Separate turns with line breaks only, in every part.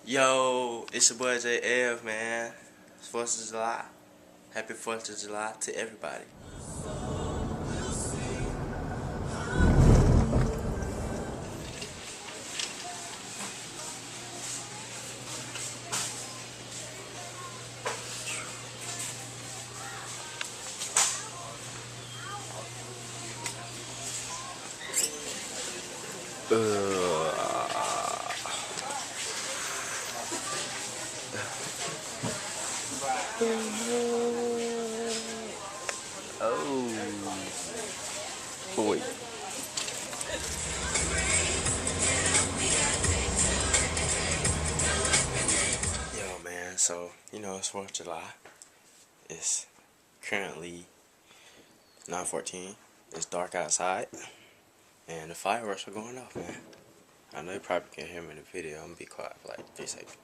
Yo, it's your boy JF, man. It's 4th of July. Happy 4th of July to everybody. Oh, boy. Yo, man, so, it's 4th of July. It's currently 9:14. It's dark outside, and the fireworks are going off, man. I know you probably can't hear me in the video. I'm gonna be quiet for like 3 seconds.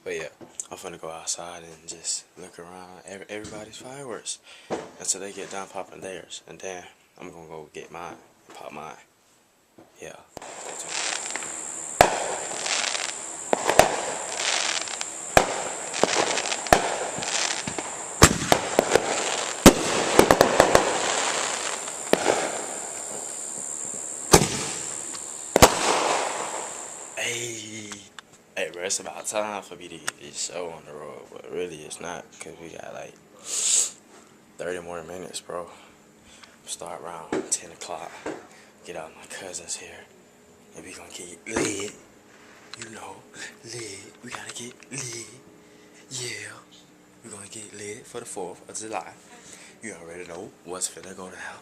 But yeah, I'm finna go outside and just look around everybody's fireworks until they get done popping theirs. And then I'm gonna go get mine and pop mine. Yeah. Hey, bro, it's about time for me to get this show on the road, but really it's not, because we got like 30 more minutes, bro. Start around 10 o'clock, get out my cousins here, and we gonna get lit. Lit. We gotta get lit. Yeah. We gonna get lit for the 4th of July. You already know what's finna go down.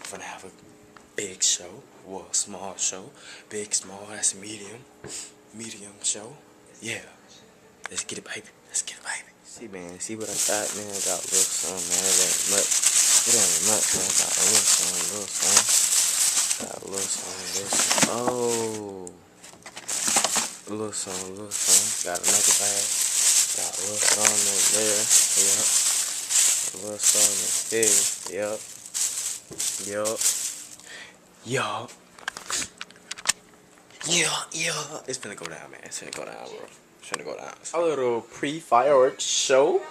Finna have a big show, well, small show, big, small, that's medium show. Yeah, let's get it, baby. See, man, see what I got, man. I got a little something, man. It ain't much, man. I got a little something. Got a little something. Oh, a little something. Got another bag. Got a little something in there. Yep. A little something here. Yup. Yeah. It's finna go down, man. It's finna go down, bro. It's finna go down. A little pre-fireworks show.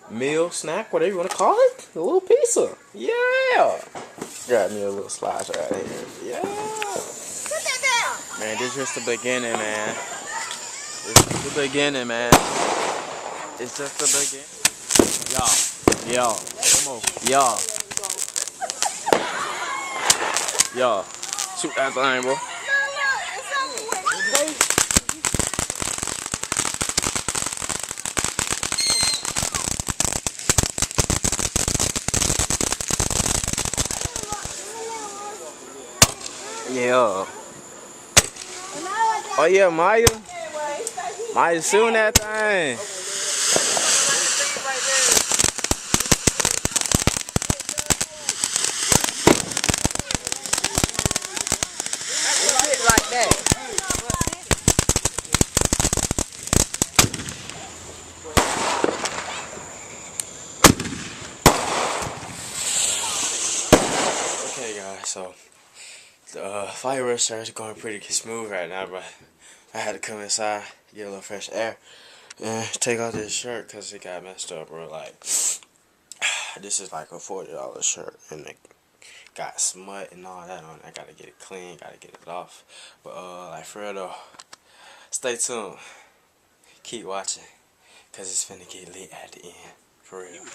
Meal, snack, whatever you want to call it. A little pizza. Yeah. Got me a little slice right here. Yeah. Put that down. Man, this is just the beginning, man. It's just the beginning. Yo. Come on. Yo. Shoot that thing, bro. Yeah. Oh yeah, Maya's shooting that thing. Like that. Okay, guys, so the fireworks are going pretty smooth right now, but I had to come inside, get a little fresh air, and take off this shirt because it got messed up, bro. Like, this is like a $40 shirt, and it got smut and all that on it. I gotta get it clean, gotta get it off. But like for real though, stay tuned, keep watching, cause it's finna get lit at the end, for real.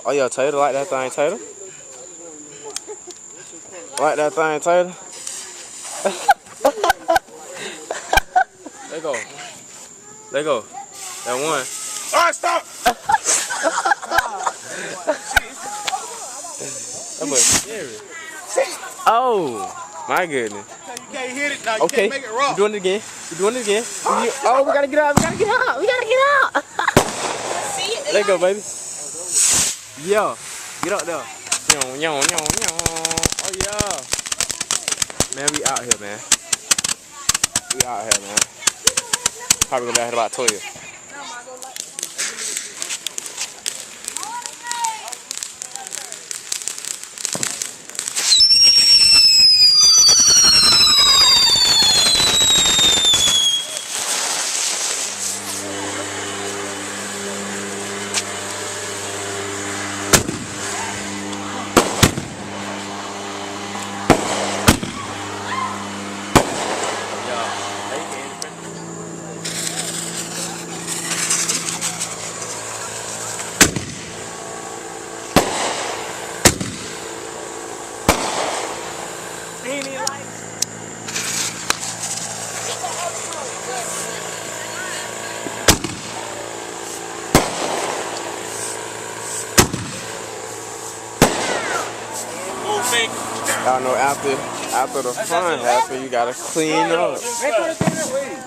Oh yeah, Tater, like that thing, Tater? Like that thing, Tater? Let go. That one. Alright, stop! That was scary. Oh, my goodness.
You can't hit it now. You
Okay,
can't make it raw.
we're doing it again. Oh, we gotta get out. Let go, baby. Yo, get up there. Yo. Oh, yeah. Man, we out here, man. Probably gonna be out here about 12. Y'all know after the fun happens, you gotta clean up.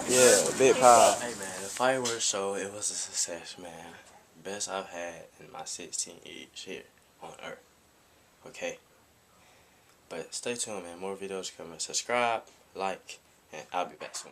Yeah, big pie. Hey man, the fireworks show, it was a success, man. Best I've had in my 16 years here on Earth. Okay. But stay tuned, man. More videos coming. Subscribe, like, and I'll be back soon.